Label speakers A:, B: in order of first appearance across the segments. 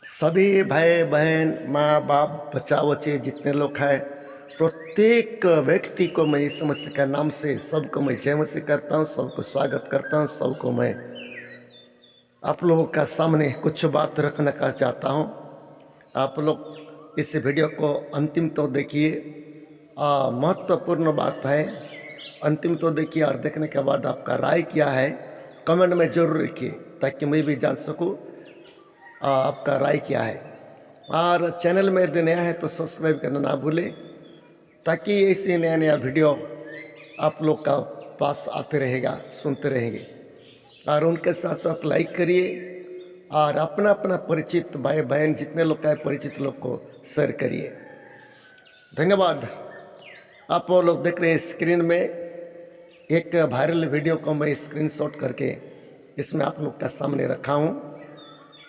A: सभी भाई बहन माँ बाप बच्चा बच्चे जितने लोग हैं, प्रत्येक व्यक्ति को मैं यीशु मसीह के नाम से सबको मैं जय मसीह करता हूँ, सबको स्वागत करता हूँ। सबको मैं आप लोगों का सामने कुछ बात रखने का चाहता हूँ। आप लोग इस वीडियो को अंतिम तो देखिए, महत्वपूर्ण बात है। अंतिम तो देखिए और देखने के बाद आपका राय क्या है कमेंट में जरूर लिखिए, ताकि मैं भी जान सकूँ आपका राय क्या है। और चैनल में यदि नया है तो सब्सक्राइब करना ना भूलें, ताकि ऐसे नया नया वीडियो आप लोग का पास आते रहेगा, सुनते रहेंगे। और उनके साथ साथ लाइक करिए और अपना अपना परिचित भाई बहन जितने लोग का है परिचित लोग को शेयर करिए। धन्यवाद। आप वो लोग देख रहे हैं स्क्रीन में एक वायरल वीडियो को मैं स्क्रीनशॉट करके इसमें आप लोग का सामने रखा हूँ।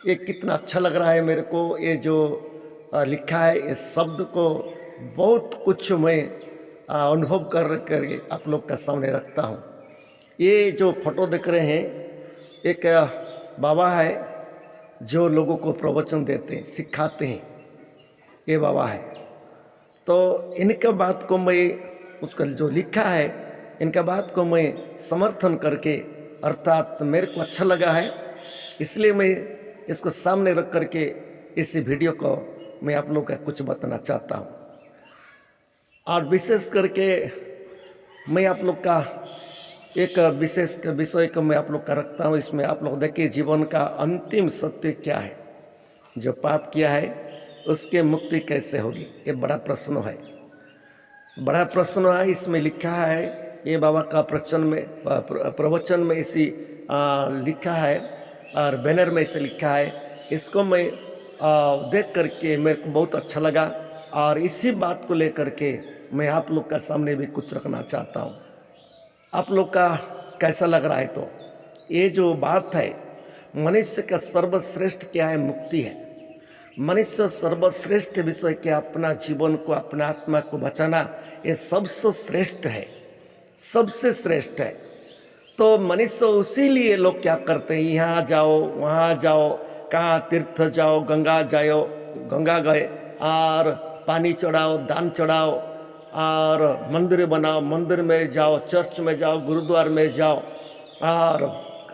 A: ये कितना अच्छा लग रहा है मेरे को। ये जो लिखा है इस शब्द को बहुत कुछ मैं अनुभव कर आप लोग का सामने रखता हूँ। ये जो फोटो देख रहे हैं, एक बाबा है जो लोगों को प्रवचन देते हैं, सिखाते हैं। ये बाबा है, तो इनका बात को मैं, उसका जो लिखा है इनका बात को मैं समर्थन करके, अर्थात मेरे को अच्छा लगा है, इसलिए मैं इसको सामने रख करके इस वीडियो को मैं आप लोग का कुछ बताना चाहता हूँ। और विशेष करके मैं आप लोग का एक विशेष विषय को मैं आप लोग का रखता हूँ। इसमें आप लोग देखिए जीवन का अंतिम सत्य क्या है। जो पाप किया है उसके मुक्ति कैसे होगी, ये बड़ा प्रश्न है। बड़ा प्रश्न है। इसमें लिखा है, ये बाबा का प्रवचन में इसी लिखा है और बैनर में इसे लिखा है। इसको मैं देख करके मेरे को बहुत अच्छा लगा और इसी बात को लेकर के मैं आप लोग का सामने भी कुछ रखना चाहता हूँ। आप लोग का कैसा लग रहा है? तो ये जो बात है, मनुष्य का सर्वश्रेष्ठ क्या है? मुक्ति है। मनुष्य सर्वश्रेष्ठ विषय क्या? अपना जीवन को, अपना आत्मा को बचाना, ये सबसे श्रेष्ठ है, सबसे श्रेष्ठ है। तो मनुष्य उसी लिए लोग क्या करते हैं, यहाँ जाओ वहाँ जाओ, कहाँ तीर्थ जाओ, गंगा जाओ, गंगा गए और पानी चढ़ाओ, दान चढ़ाओ और मंदिर बनाओ, मंदिर में जाओ, चर्च में जाओ, गुरुद्वार में जाओ। और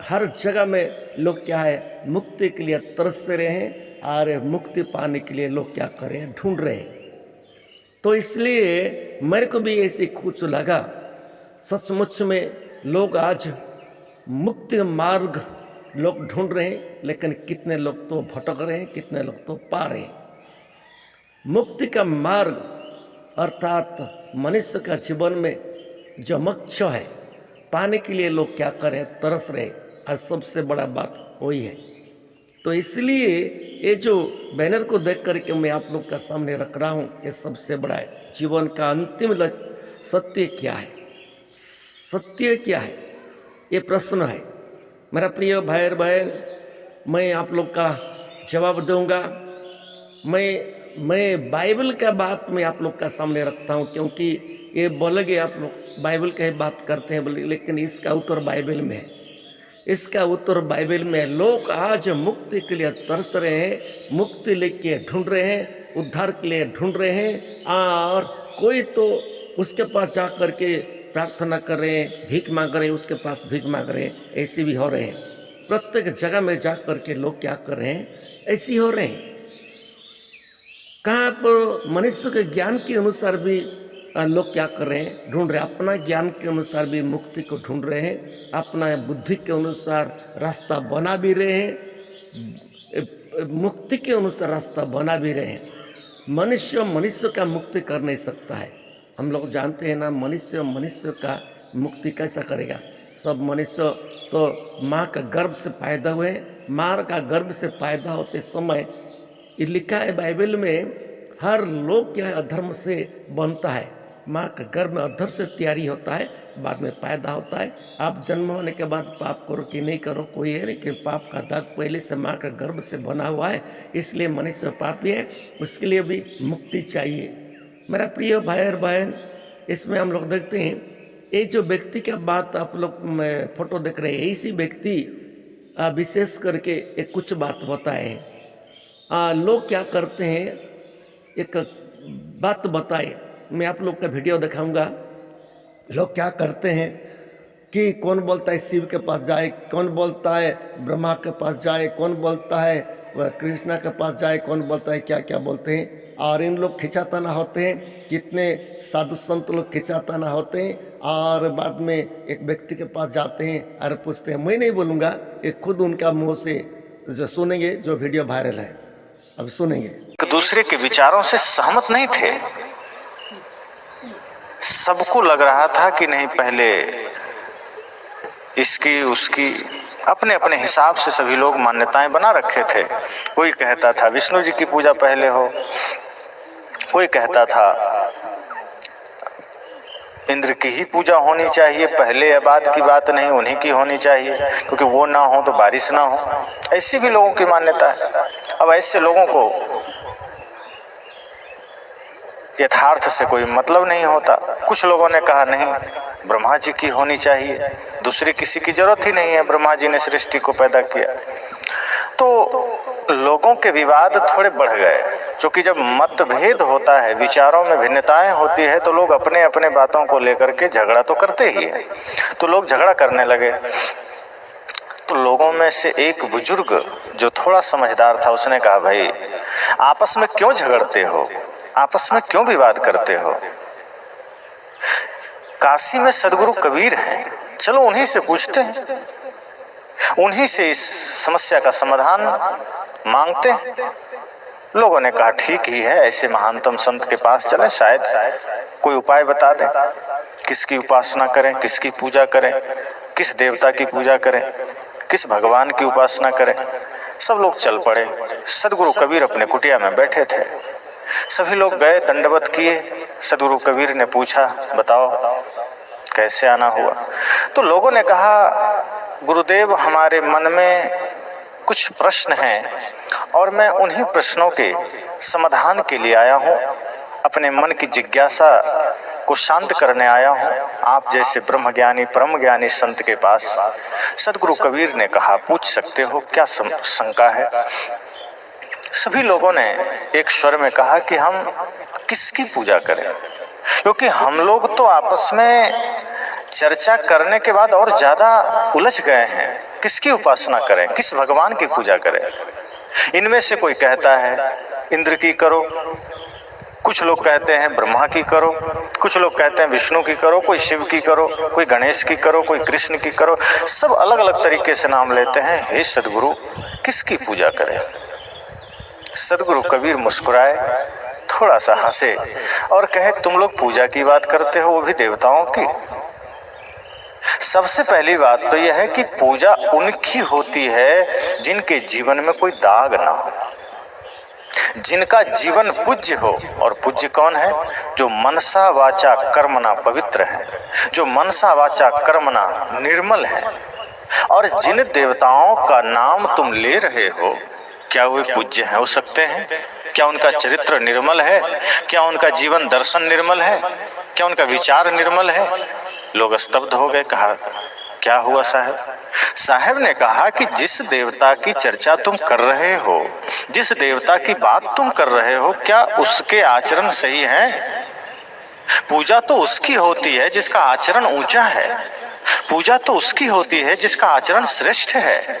A: हर जगह में लोग क्या है, मुक्ति के लिए तरस रहे हैं और मुक्ति पाने के लिए लोग क्या कर रहे हैं, ढूंढ रहे हैं। तो इसलिए मेरे को भी ऐसे कुछ लगा, सचमुच में लोग आज मुक्ति मार्ग लोग ढूंढ रहे हैं, लेकिन कितने लोग तो भटक रहे हैं, कितने लोग तो पा रहे हैं। मुक्ति का मार्ग अर्थात मनुष्य का जीवन में जो मोक्ष है, पाने के लिए लोग क्या करें, तरस रहे। और सबसे बड़ा बात वही है। तो इसलिए ये जो बैनर को देख करके मैं आप लोग का सामने रख रहा हूँ, ये सबसे बड़ा है। जीवन का अंतिम सत्य क्या है, सत्य क्या है, ये प्रश्न है। मेरा प्रिय भाई बहन, मैं आप लोग का जवाब दूंगा। मैं बाइबल का बात मैं आप लोग का सामने रखता हूँ, क्योंकि ये बोलेंगे आप लोग बाइबल का ही बात करते हैं बोले, लेकिन इसका उत्तर बाइबल में है। इसका उत्तर बाइबल में है। लोग आज मुक्ति के लिए तरस रहे हैं, मुक्ति लेके ढूंढ रहे हैं, उद्धार के लिए ढूंढ रहे हैं। और कोई तो उसके पास जा करके प्रार्थना कर रहे हैं, भीख मांग रहे हैं, उसके पास भीख मांग रहे हैं, ऐसे भी हो रहे हैं। प्रत्येक जगह में जा करके लोग क्या कर रहे हैं, ऐसे हो रहे हैं। कहाँ पर मनुष्य के ज्ञान के अनुसार भी लोग क्या कर रहे हैं, ढूंढ रहे हैं। अपना ज्ञान के अनुसार भी मुक्ति को ढूंढ रहे हैं, अपना बुद्धि के अनुसार रास्ता बना भी रहे हैं, मुक्ति के अनुसार रास्ता बना भी रहे हैं। मनुष्य का मुक्ति कर नहीं सकता है। हम लोग जानते हैं ना, मनुष्य का मुक्ति कैसा करेगा। सब मनुष्य तो माँ का गर्भ से पैदा हुए, माँ का गर्भ से पैदा होते समय ये लिखा है बाइबल में, हर लोग क्या है, अधर्म से बनता है। माँ का गर्भ में अधर से तैयारी होता है, बाद में पैदा होता है। आप जन्म होने के बाद पाप करो कि नहीं करो कोई है, लेकिन पाप का दाग पहले से माँ का गर्भ से बना हुआ है, इसलिए मनुष्य पापी है, उसके लिए भी मुक्ति चाहिए। मेरा प्रिय भाई और बहन, इसमें हम लोग देखते हैं, ये जो व्यक्ति का बात आप लोग फोटो देख रहे हैं, इसी व्यक्ति विशेष करके एक कुछ बात बताए हैं। लोग क्या करते हैं, एक बात बताए, मैं आप लोग का वीडियो दिखाऊंगा। लोग क्या करते हैं कि कौन बोलता है शिव के पास जाए, कौन बोलता है ब्रह्मा के पास जाए, कौन बोलता है वह कृष्णा के पास जाए, कौन बोलता है क्या क्या बोलते हैं। और इन लोग खिंचाताना होते हैं, कितने साधु संत लोग खिंचाताना होते हैं, और बाद में एक व्यक्ति के पास जाते हैं और पूछते हैं। मैं नहीं बोलूँगा, ये खुद उनका मुंह से जो सुनेंगे, जो वीडियो वायरल है, अब सुनेंगे।
B: एक दूसरे के विचारों से सहमत नहीं थे। सबको लग रहा था कि नहीं, पहले इसकी उसकी अपने अपने हिसाब से सभी लोग मान्यताएं बना रखे थे। कोई कहता था विष्णु जी की पूजा पहले हो, कोई कहता था इंद्र की ही पूजा होनी चाहिए, पहले या बाद की बात नहीं, उन्हीं की होनी चाहिए, क्योंकि वो ना हो तो बारिश ना हो। ऐसी भी लोगों की मान्यता है। अब ऐसे लोगों को यथार्थ से कोई मतलब नहीं होता। कुछ लोगों ने कहा नहीं, ब्रह्मा जी की होनी चाहिए, दूसरी किसी की जरूरत ही नहीं है, ब्रह्मा जी ने सृष्टि को पैदा किया। तो लोगों के विवाद थोड़े बढ़ गए, क्योंकि जब मतभेद होता है, विचारों में भिन्नताएं होती है, तो लोग अपने अपने बातों को लेकर के झगड़ा तो करते ही है। तो लोग झगड़ा करने लगे। तो लोगों में से एक बुजुर्ग जो थोड़ा समझदार था, उसने कहा भाई आपस में क्यों झगड़ते हो, आपस में क्यों विवाद करते हो। काशी में सदगुरु कबीर हैं, चलो उन्हीं से पूछते हैं, उन्हीं से इस समस्या का समाधान मांगते हैं। लोगों ने कहा ठीक ही है, ऐसे महानतम संत के पास चले, शायद कोई उपाय बता दें, किसकी उपासना करें, किसकी पूजा करें, किस देवता की पूजा करें, किस भगवान की उपासना करें। सब लोग चल पड़े। सदगुरु कबीर अपने कुटिया में बैठे थे। सभी लोग गए, दंडवत किए। सदगुरु कबीर ने पूछा बताओ कैसे आना हुआ। तो लोगों ने कहा गुरुदेव हमारे मन में कुछ प्रश्न हैं और मैं उन्हीं प्रश्नों के समाधान के लिए आया हूँ, अपने मन की जिज्ञासा को शांत करने आया हूँ, आप जैसे ब्रह्मज्ञानी परम ज्ञानी संत के पास। सदगुरु कबीर ने कहा पूछ सकते हो, क्या शंका है। सभी लोगों ने एक स्वर में कहा कि हम किसकी पूजा करें, क्योंकि हम लोग तो आपस में चर्चा करने के बाद और ज्यादा उलझ गए हैं। किसकी उपासना करें, किस भगवान की पूजा करें। इनमें से कोई कहता है इंद्र की करो, कुछ लोग कहते हैं ब्रह्मा की करो, कुछ लोग कहते हैं विष्णु की करो, कोई शिव की करो, कोई गणेश की करो, कोई कृष्ण की करो। सब अलग अलग तरीके से नाम लेते हैं। हे सदगुरु किसकी पूजा करें। सदगुरु कबीर मुस्कुराए, थोड़ा सा हंसे और कहे तुम लोग पूजा की बात करते हो, वो भी देवताओं की। सबसे पहली बात तो यह है कि पूजा उनकी होती है जिनके जीवन में कोई दाग ना हो, जिनका जीवन पूज्य हो। और पूज्य कौन है? जो मनसा वाचा कर्मणा पवित्र है, जो मनसा वाचा कर्मणा निर्मल है। और जिन देवताओं का नाम तुम ले रहे हो, क्या वे पूज्य हो सकते हैं? क्या उनका चरित्र निर्मल है? क्या उनका जीवन दर्शन निर्मल है? क्या उनका विचार निर्मल है? लोग स्तब्ध हो गए। कहा क्या हुआ साहब? साहब ने कहा कि जिस देवता की चर्चा तुम कर रहे हो, जिस देवता की बात तुम कर रहे हो, क्या उसके आचरण सही है? पूजा तो उसकी होती है जिसका आचरण ऊंचा है, पूजा तो उसकी होती है जिसका आचरण श्रेष्ठ है।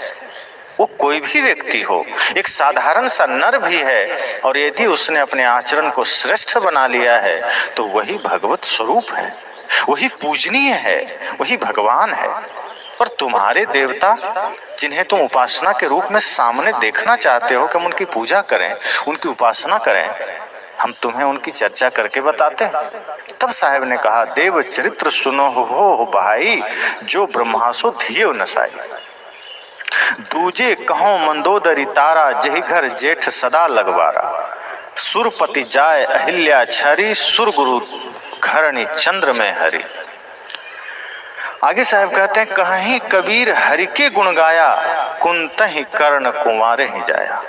B: वो कोई भी व्यक्ति हो, एक साधारण सा नर भी है, और यदि उसने अपने आचरण को श्रेष्ठ बना लिया है तो वही भगवत स्वरूप है, वही पूजनीय है, वही भगवान है। पर तुम्हारे देवता जिन्हें तुम उपासना के रूप में सामने देखना चाहते हो कि हम उनकी पूजा करें, उनकी उपासना करें, हम तुम्हें उनकी चर्चा करके बताते हैं। तब साहब ने कहा देव चरित्र सुनो हो भाई, जो ब्रह्मासो धियो नसाई। दूजे कहो मंदोदरी तारा, जही घर जेठ सदा लगवारा। सुरपति जाय अहिल्या छरी, सुरगुरु घरणी चंद्र में हरि। आगे साहब कहते हैं कहीं कबीर हरि के गुण गाया, कुंतहि कर्ण कुंवारे ही जाया।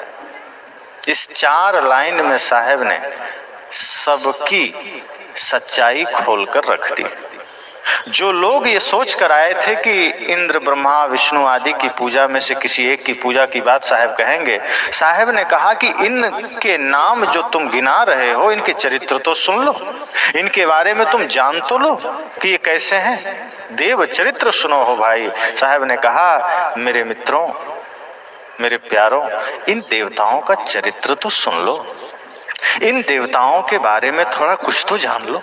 B: इस 4 लाइन में साहब ने सबकी सच्चाई खोलकर रख दी। जो लोग ये सोच कर आए थे कि इंद्र ब्रह्मा विष्णु आदि की पूजा में से किसी एक की पूजा की बात साहब कहेंगे, साहब ने कहा कि इनके नाम जो तुम गिना रहे हो, इनके चरित्र तो सुन लो, इनके बारे में तुम जान तो लो कि ये कैसे हैं। देव चरित्र सुनो हो भाई। साहब ने कहा मेरे मित्रों, मेरे प्यारों, इन देवताओं का चरित्र तो सुन लो, इन देवताओं के बारे में थोड़ा कुछ तो जान लो।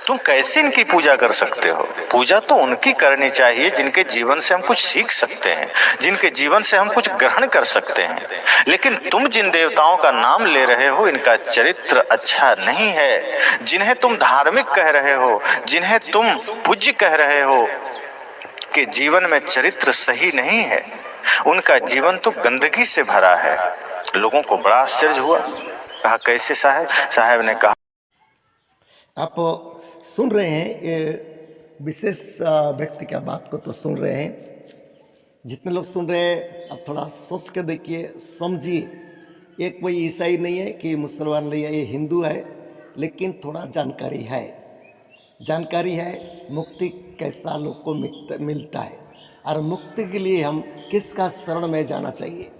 B: तुम कैसे इनकी पूजा कर सकते हो? पूजा तो उनकी करनी चाहिए जिनके जीवन से हम कुछ सीख सकते हैं, जिनके जीवन से हम कुछ ग्रहण कर सकते हैं। लेकिन तुम जिन देवताओं का नाम ले रहे हो, इनका चरित्र अच्छा नहीं है। जिन्हें तुम धार्मिक कह रहे हो, जिन्हें तुम पूज्य कह रहे हो, कि जीवन में चरित्र सही नहीं है, उनका जीवन तो गंदगी से भरा है। लोगों को बड़ा आश्चर्य हुआ। कहा कैसे साहब? साहब ने कहा
A: आप सुन रहे हैं ये विशेष व्यक्ति की बात को तो सुन रहे हैं। जितने लोग सुन रहे हैं आप थोड़ा सोच के देखिए, समझिए। ये कोई ईसाई नहीं है कि मुसलमान नहीं है, ये हिंदू है, लेकिन थोड़ा जानकारी है। जानकारी है मुक्ति कैसा लोग को मिलता है, और मुक्ति के लिए हम किसका शरण में जाना चाहिए,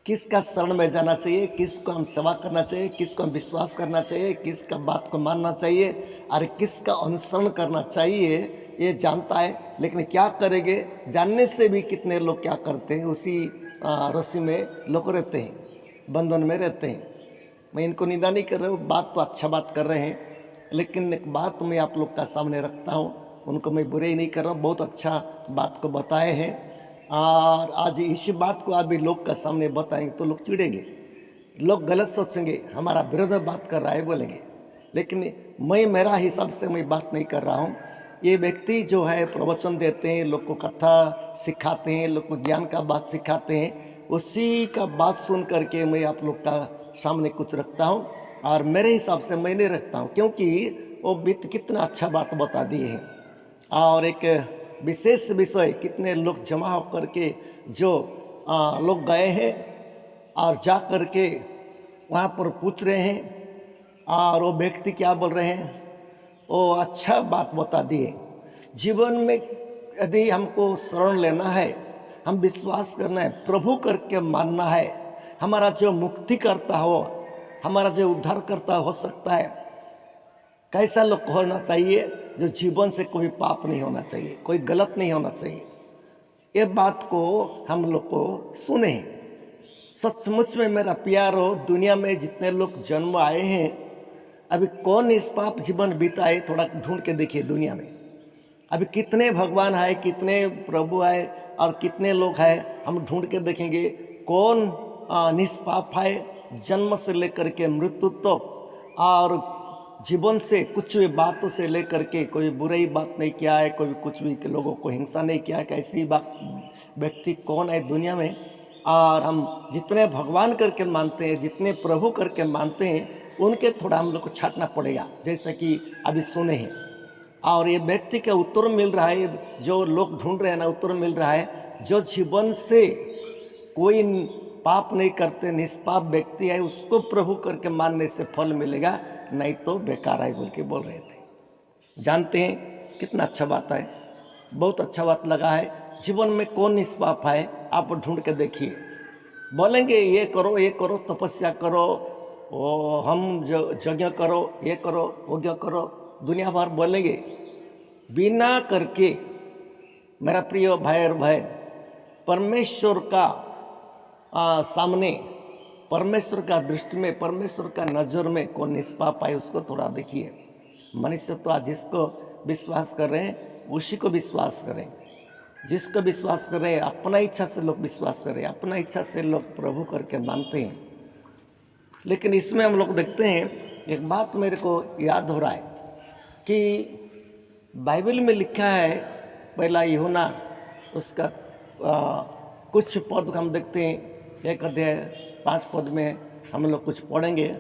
A: किसका शरण में जाना चाहिए, किसको हम सेवा करना चाहिए, किसको हम विश्वास करना चाहिए, किसका बात को मानना चाहिए और किसका अनुसरण करना चाहिए, ये जानता है। लेकिन क्या करेंगे, जानने से भी कितने लोग क्या करते हैं, उसी रस्सी में लोग रहते हैं, बंधन में रहते हैं। मैं इनको निंदा नहीं कर रहा हूँ, बात तो अच्छा बात कर रहे हैं, लेकिन एक बात मैं आप लोग का सामने रखता हूँ, उनको मैं बुरे ही नहीं कर रहा हूँ, बहुत अच्छा बात को बताए हैं। और आज इसी बात को अभी लोग का सामने बताएंगे तो लोग चिढ़ेंगे, लोग गलत सोचेंगे, हमारा विरोध में बात कर रहा है बोलेंगे। लेकिन मैं मेरा हिसाब से मैं बात नहीं कर रहा हूँ। ये व्यक्ति जो है प्रवचन देते हैं, लोग को कथा सिखाते हैं, लोग को ज्ञान का बात सिखाते हैं, उसी का बात सुन करके मैं आप लोग का सामने कुछ रखता हूँ। और मेरे हिसाब से मैं नहीं रखता हूँ, क्योंकि वो कितना अच्छा बात बता दिए हैं। और एक विशेष विषय, कितने लोग जमा होकर के जो लोग गए हैं और जा कर के वहाँ पर पूछ रहे हैं, और वो व्यक्ति क्या बोल रहे हैं, वो अच्छा बात बता दिए। जीवन में यदि हमको शरण लेना है, हम विश्वास करना है, प्रभु करके मानना है, हमारा जो मुक्ति करता हो, हमारा जो उद्धार करता हो सकता है, कैसा लोग होना चाहिए, जो जीवन से कोई पाप नहीं होना चाहिए, कोई गलत नहीं होना चाहिए। ये बात को हम लोग को सुने। सचमुच में मेरा प्यारो, दुनिया में जितने लोग जन्म आए हैं, अभी कौन इस पाप जीवन बिताए, थोड़ा ढूंढ के देखिए दुनिया में। अभी कितने भगवान है, कितने प्रभु है, और कितने लोग हैं, हम ढूंढ के देखेंगे कौन निष्पाप है, जन्म से लेकर के मृत्यु तक, और जीवन से कुछ भी बातों से लेकर के कोई बुरी बात नहीं किया है, कोई कुछ भी लोगों को हिंसा नहीं किया है। ऐसी बात व्यक्ति कौन है दुनिया में? और हम जितने भगवान करके मानते हैं, जितने प्रभु करके मानते हैं, उनके थोड़ा हम लोग को छाटना पड़ेगा, जैसे कि अभी सुने हैं। और ये व्यक्ति का उत्तर मिल रहा है, जो लोग ढूंढ रहे हैं ना, उत्तर मिल रहा है, जो जीवन से कोई पाप नहीं करते, निष्पाप व्यक्ति है, उसको प्रभु करके मानने से फल मिलेगा, नहीं तो बेकार है बोल के बोल रहे थे। जानते हैं कितना अच्छा बात है, बहुत अच्छा बात लगा है। जीवन में कौन निष्पाप है, आप ढूंढ के देखिए। बोलेंगे ये करो, तपस्या करो, ओ हम यज्ञ करो, ये करो, वो करो, दुनिया भर बोलेंगे। बिना करके मेरा प्रिय भाई और बहन, परमेश्वर का सामने, परमेश्वर का दृष्टि में, परमेश्वर का नज़र में कौन निष्पाप है, उसको थोड़ा देखिए। मनुष्य तो आज जिसको विश्वास कर रहे हैं उसी को विश्वास करें, जिसको विश्वास कर रहे हैं, अपना इच्छा से लोग विश्वास करें, अपना इच्छा से लोग प्रभु करके मानते हैं। लेकिन इसमें हम लोग देखते हैं, एक बात मेरे को याद हो रहा है कि बाइबल में लिखा है, पहला यूहन्ना उसका कुछ पद हम देखते हैं, 1 अध्याय 5 पद में हम लोग कुछ पढ़ेंगे।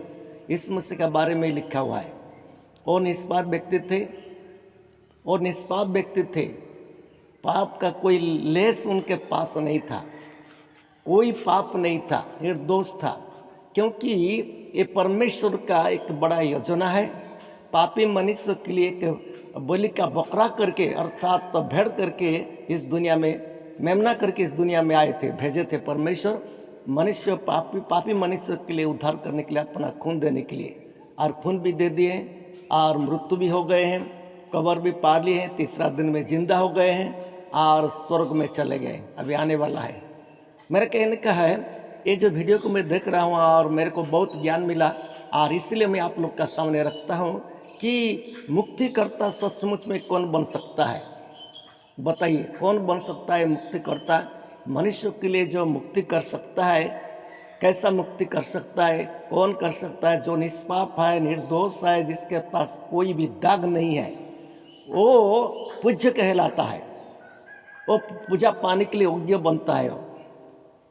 A: इस मसीह के बारे में लिखा हुआ है। वो निष्पाप व्यक्ति थे, और निष्पाप व्यक्ति थे, पाप का कोई लेस उनके पास नहीं था, कोई पाप नहीं था, निर्दोष था। क्योंकि ये परमेश्वर का एक बड़ा योजना है, पापी मनुष्य के लिए एक बलि का बकरा करके अर्थात तो भेड़ करके इस दुनिया में मेमना करके इस दुनिया में आए थे, भेजे थे परमेश्वर मनुष्य पापी मनुष्य के लिए उद्धार करने के लिए, अपना खून देने के लिए। और खून भी दे दिए और मृत्यु भी हो गए हैं, कब्र भी पा लिए हैं, तीसरा दिन में जिंदा हो गए हैं और स्वर्ग में चले गए, अभी आने वाला है। मेरा कहने का है ये जो वीडियो को मैं देख रहा हूँ और मेरे को बहुत ज्ञान मिला और इसलिए मैं आप लोग का सामने रखता हूँ कि मुक्तिकर्ता सचमुच में कौन बन सकता है। बताइए कौन बन सकता है मुक्तिकर्ता? मनुष्य के लिए जो मुक्ति कर सकता है, कैसा मुक्ति कर सकता है, कौन कर सकता है? जो निष्पाप है, निर्दोष है, जिसके पास कोई भी दाग नहीं है, वो पूज्य कहलाता है, वो पूजा पाने के लिए योग्य बनता है।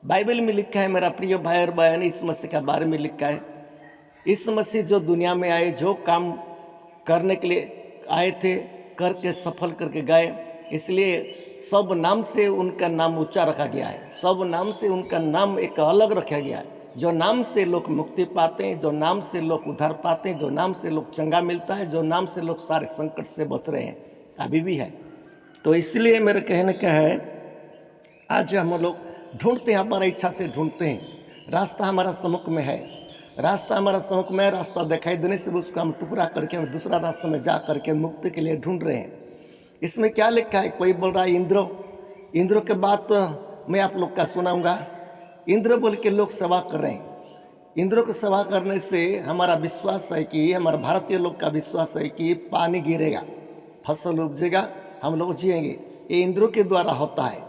A: बाइबल में लिखा है, मेरा प्रिय भाई और बहन, इस मसीह के बारे में लिखा है। इस मसीह जो दुनिया में आए, जो काम करने के लिए आए थे, करके सफल करके गए, इसलिए सब नाम से उनका नाम ऊंचा रखा गया है। सब नाम से उनका नाम एक अलग रखा गया है। जो नाम से लोग मुक्ति पाते हैं, जो नाम से लोग उद्धार पाते हैं, जो नाम से लोग चंगा मिलता है, जो नाम से लोग सारे संकट से बच रहे हैं, अभी भी है। तो इसलिए मेरे कहने का है, आज हम लोग ढूंढते हैं, हमारा इच्छा से ढूंढते हैं। रास्ता हमारा सम्मुख में है, रास्ता हमारा सम्मुख में है। रास्ता दिखाई देने से उसको हम टुकड़ा करके हम दूसरा रास्ते में जा करके मुक्ति के लिए ढूंढ रहे हैं। इसमें क्या लिखा है? कोई बोल रहा है इंद्रो के बात मैं आप लोग का सुनाऊंगा। इंद्र बोल के लोग सेवा कर रहे हैं। इंद्रों को सेवा करने से हमारा विश्वास है कि, हमारा भारतीय लोग का विश्वास है कि पानी गिरेगा, फसल उपजेगा, हम लोग जिएंगे। ये इंद्रों के द्वारा होता है।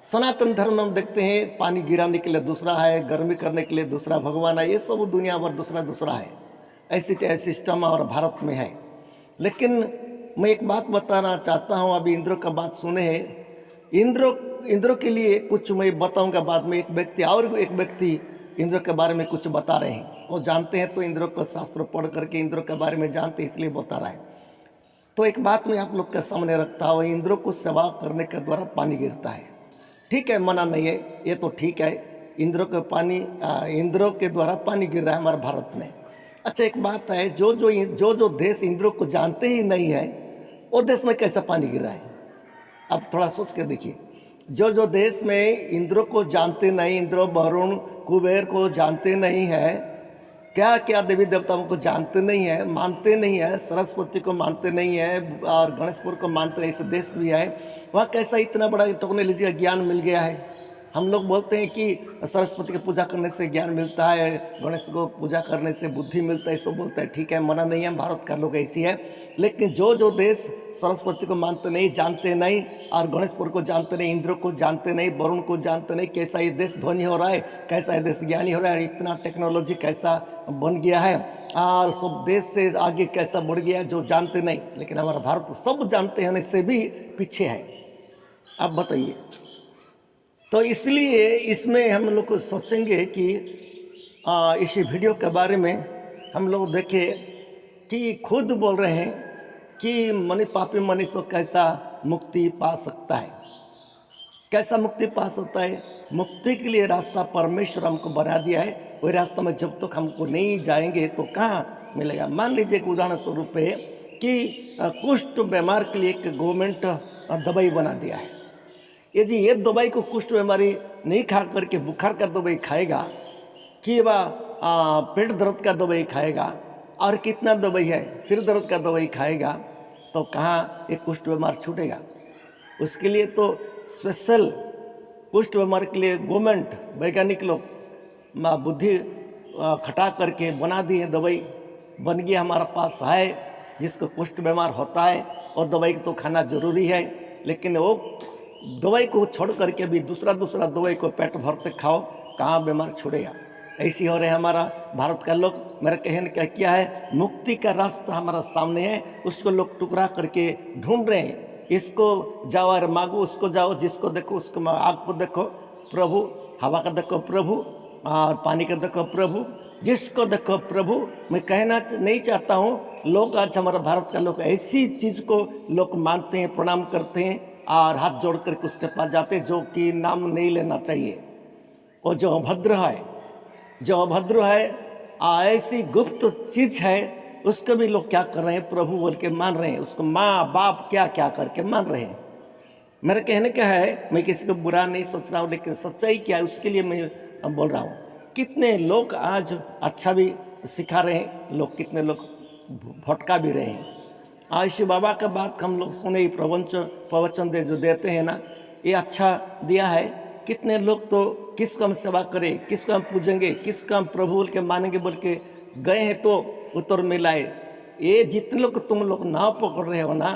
A: सनातन धर्म में हम देखते हैं पानी गिराने के लिए दूसरा है, गर्मी करने के लिए दूसरा भगवान है, ये सब दुनिया भर दूसरा है। ऐसी सिस्टम और भारत में है। लेकिन मैं एक बात बताना चाहता हूँ, अभी इंद्रों का बात सुने हैं। इंद्रों के लिए कुछ मैं बताऊंगा बाद में। एक व्यक्ति इंद्रों के बारे में कुछ बता रहे हैं, वो जानते हैं तो इंद्रों का शास्त्र पढ़ करके इंद्रों के बारे में जानते हैं, इसलिए बता रहा है। तो एक बात मैं आप लोग के सामने रखता हूँ, इंद्रों को सेवा करने के द्वारा पानी गिरता है। ठीक है, मना नहीं है, ये तो ठीक है। इंद्रों के द्वारा पानी गिर रहा है हमारे भारत में। अच्छा, एक बात है, जो देश इंद्रों को जानते ही नहीं है, वो देश में कैसा पानी गिर रहा है? अब थोड़ा सोच के देखिए। जो देश में इंद्रों को जानते नहीं, इंद्र वरुण कुबेर को जानते नहीं है, क्या क्या देवी देवताओं को जानते नहीं है, मानते नहीं है, सरस्वती को मानते नहीं है और गणेशपुर को मानते नहीं, ऐसे देश भी है, वहाँ कैसा इतना बड़ा टेक्नोलॉजी का ज्ञान मिल गया है? हम लोग बोलते हैं कि सरस्वती की पूजा करने से ज्ञान मिलता है, गणेश को पूजा करने से बुद्धि मिलता है, सब बोलता है। ठीक है, मना नहीं है, भारत का लोग ऐसी है। लेकिन जो देश सरस्वती को मानते नहीं, जानते नहीं, और गणेशपुर को जानते नहीं, इंद्र को जानते नहीं, वरुण को जानते नहीं, कैसा ये देश ध्वनि हो रहा है, कैसा ये देश ज्ञानी हो रहा है, इतना टेक्नोलॉजी कैसा बन गया है और सब देश से आगे कैसा बढ़ गया है, जो जानते नहीं। लेकिन हमारा भारत तो सब जानते होने से भी पीछे है। अब बताइए, तो इसलिए इसमें हम लोग को सोचेंगे कि इस वीडियो के बारे में हम लोग देखें कि खुद बोल रहे हैं कि पापी मनुष्य कैसा मुक्ति पा सकता है, कैसा मुक्ति पा सकता है। मुक्ति के लिए रास्ता परमेश्वर हमको बना दिया है। वही रास्ता में जब तक हमको नहीं जाएंगे तो कहाँ मिलेगा। मान लीजिए एक उदाहरण स्वरूप है कि कुष्ठ बीमार के लिए एक गवर्नमेंट दवाई बना दिया है। यदि ये दवाई को कुष्ठ बीमारी नहीं खा करके बुखार का दवाई खाएगा कि वह पेट दर्द का दवाई खाएगा, और कितना दवाई है, सिर दर्द का दवाई खाएगा, तो कहाँ एक कुष्ठ बीमार छूटेगा? उसके लिए तो स्पेशल कुष्ठ बीमार के लिए गवर्नमेंट वैज्ञानिक लोग बुद्धि खटा करके बना दिए, दवाई बन गया हमारा पास है, जिसको कुष्ठ बीमार होता है और दवाई तो खाना जरूरी है। लेकिन वो दवाई को छोड़ करके भी दूसरा दवाई को पेट भरते खाओ, कहाँ बीमार छूटेगा? ऐसी हो रहे हमारा भारत का लोग। मेरा कहने का क्या है, मुक्ति का रास्ता हमारा सामने है, उसको लोग टुकड़ा करके ढूंढ रहे हैं। इसको जाओ और मांगो, उसको जाओ, जिसको देखो उसको, आग को देखो प्रभु, हवा का देखो प्रभु, और पानी का देखो प्रभु, जिसको देखो प्रभु। मैं कहना नहीं चाहता हूँ, लोग आज हमारा भारत का लोग ऐसी चीज़ को लोग मानते हैं, प्रणाम करते हैं और हाथ जोड़ करके उसके पास जाते हैं, जो कि नाम नहीं लेना चाहिए। और जो अभद्र है, ऐसी गुप्त चीज़ है उसको भी लोग क्या कर रहे हैं, प्रभु बोल के मान रहे हैं, उसको माँ बाप क्या क्या करके मान रहे हैं। मेरा कहने का है, मैं किसी को बुरा नहीं सोच रहा हूँ, लेकिन सच्चाई क्या है उसके लिए मैं बोल रहा हूँ। कितने लोग आज अच्छा भी सिखा रहे हैं, लोग कितने लोग भटका भी रहे हैं। आयुष बाबा का बात हम लोग सुने, प्रवचन जो देते हैं ना, ये अच्छा दिया है। कितने लोग तो किसको हम सेवा करें, किसको हम पूजेंगे, किसको हम प्रभु बोल के मानेंगे बोल के गए हैं तो उत्तर मिलाए। ये जितने लोग तुम लोग नाव पकड़ रहे हो ना,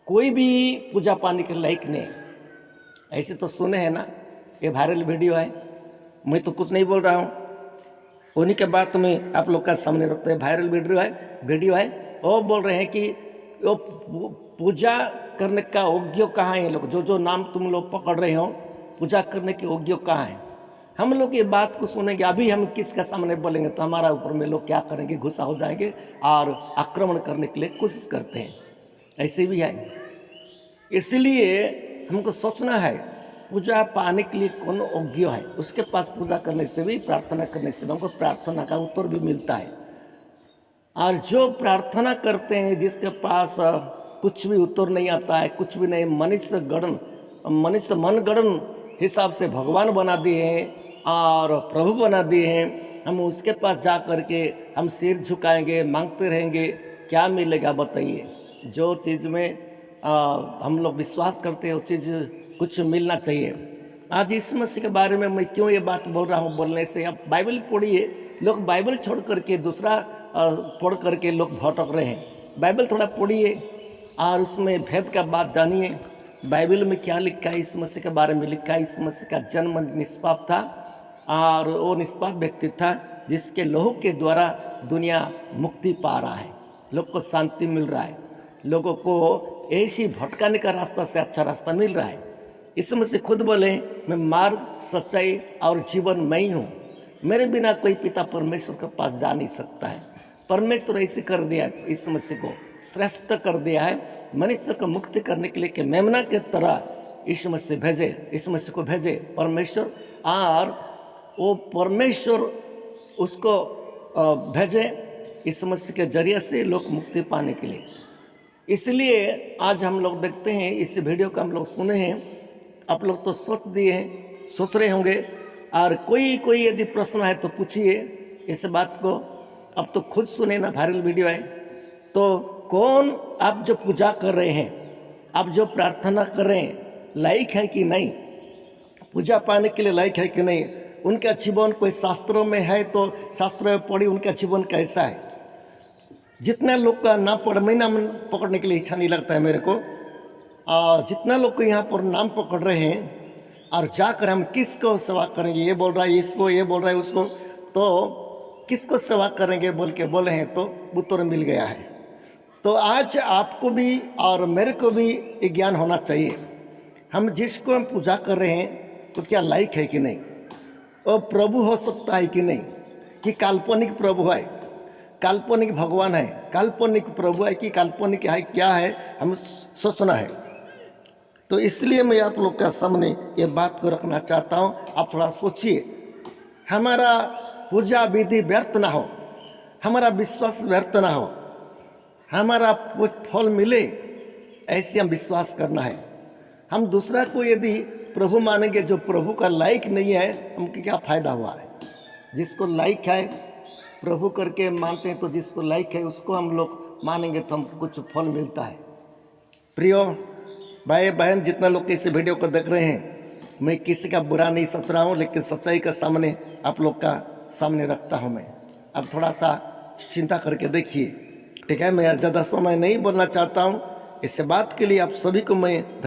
A: कोई भी पूजा पाने के लायक नहीं। ऐसे तो सुने हैं ना, ये वायरल वीडियो है, मैं तो कुछ नहीं बोल रहा हूँ, उन्हीं के बात में आप लोग का सामने रखते हैं। वायरल वीडियो है, वो बोल रहे हैं कि वो पूजा करने का योग्य कहाँ है। ये लोग जो नाम तुम लोग पकड़ रहे हो, पूजा करने के योग्य कहाँ है। हम लोग ये बात को सुनेंगे, अभी हम किसके सामने बोलेंगे तो हमारा ऊपर में लोग क्या करेंगे, गुस्सा हो जाएंगे और आक्रमण करने के लिए कोशिश करते हैं। ऐसे भी है, इसलिए हमको सोचना है पूजा पाने के लिए कौन योग्य है। उसके पास पूजा करने से भी, प्रार्थना करने से भी हमको प्रार्थना का उत्तर भी मिलता है। और जो प्रार्थना करते हैं, जिसके पास कुछ भी उत्तर नहीं आता है, कुछ भी नहीं, मनुष्य मनगढ़ंत हिसाब से भगवान बना दिए हैं और प्रभु बना दिए हैं, हम उसके पास जा करके हम सिर झुकाएंगे, मांगते रहेंगे, क्या मिलेगा बताइए। जो चीज़ में हम लोग विश्वास करते हैं वो चीज़ कुछ मिलना चाहिए। आज इस मसीह के बारे में मैं क्यों ये बात बोल रहा हूँ, बोलने से आप बाइबल पढ़िए। लोग बाइबल छोड़ करके दूसरा पढ़ करके लोग भटक रहे हैं। बाइबल थोड़ा पढ़िए और उसमें भेद का बात जानिए। बाइबल में क्या लिखा है, इस मसीह के बारे में लिखा है। इस मसीह का जन्म निष्पाप था और वो निष्पाप व्यक्ति था जिसके लहू के द्वारा दुनिया मुक्ति पा रहा है, लोग को शांति मिल रहा है, लोगों को ऐसी भटकाने का रास्ता से अच्छा रास्ता मिल रहा है। इस मसीह खुद बोले, मैं मार्ग, सच्चाई और जीवन मैं ही हूँ, मेरे बिना कोई पिता परमेश्वर के पास जा नहीं सकता है। परमेश्वर ऐसे कर दिया, इस मसीह को श्रेष्ठ कर दिया है मनुष्य को मुक्ति करने के लिए कि मेमना के तरह इस मसीह भेजे, इस मसीह को भेजे परमेश्वर, और वो परमेश्वर उसको भेजे इस मसीह के जरिए से लोग मुक्ति पाने के लिए। इसलिए आज हम लोग देखते हैं, इस वीडियो को हम लोग सुने हैं, आप लोग तो सोच रहे होंगे, और कोई यदि प्रश्न है तो पूछिए इस बात को। अब तो खुद सुने ना, वायरल वीडियो है। तो कौन आप जो पूजा कर रहे हैं, आप जो प्रार्थना कर रहे हैं, लायक है कि नहीं, पूजा पाने के लिए लायक है कि नहीं। उनका जीवन कोई शास्त्रों में है तो शास्त्रों में पढ़ी उनका जीवन कैसा है। जितना लोग का नाम मैं नाम पकड़ने के लिए इच्छा नहीं लगता है मेरे को, और जितना लोग को यहाँ पर नाम पकड़ रहे हैं और जाकर हम किसको सेवा करेंगे, ये बोल रहा है इसको, ये बोल रहा है उसको, तो किसको सेवा करेंगे बोल के बोले हैं तो उत्तर मिल गया है। तो आज आपको भी और मेरे को भी ये ज्ञान होना चाहिए, हम जिसको हम पूजा कर रहे हैं तो क्या लायक है कि नहीं, वो प्रभु हो सकता है कि नहीं, कि काल्पनिक प्रभु है, काल्पनिक भगवान है, काल्पनिक प्रभु है कि काल्पनिक है, क्या है, हम सोचना है। तो इसलिए मैं आप लोग का सामने ये बात को रखना चाहता हूँ। आप थोड़ा सोचिए, हमारा पूजा विधि व्यर्थ ना हो, हमारा विश्वास व्यर्थ ना हो, हमारा फल मिले ऐसे हम विश्वास करना है। हम दूसरा को यदि प्रभु मानेंगे जो प्रभु का लायक नहीं है, हमको क्या फ़ायदा हुआ है। जिसको लायक है प्रभु करके मानते हैं, तो जिसको लायक है उसको हम लोग मानेंगे तो हमको कुछ फल मिलता है। प्रियो भाई बहन, जितना लोग इस वीडियो को देख रहे हैं, मैं किसी का बुरा नहीं सोच रहा हूँ, लेकिन सच्चाई का सामने आप लोग का सामने रखता हूँ मैं। अब थोड़ा सा चिंता करके देखिए, ठीक है। मैं ज़्यादा समय नहीं बोलना चाहता हूँ, इस बात के लिए आप सभी को मैं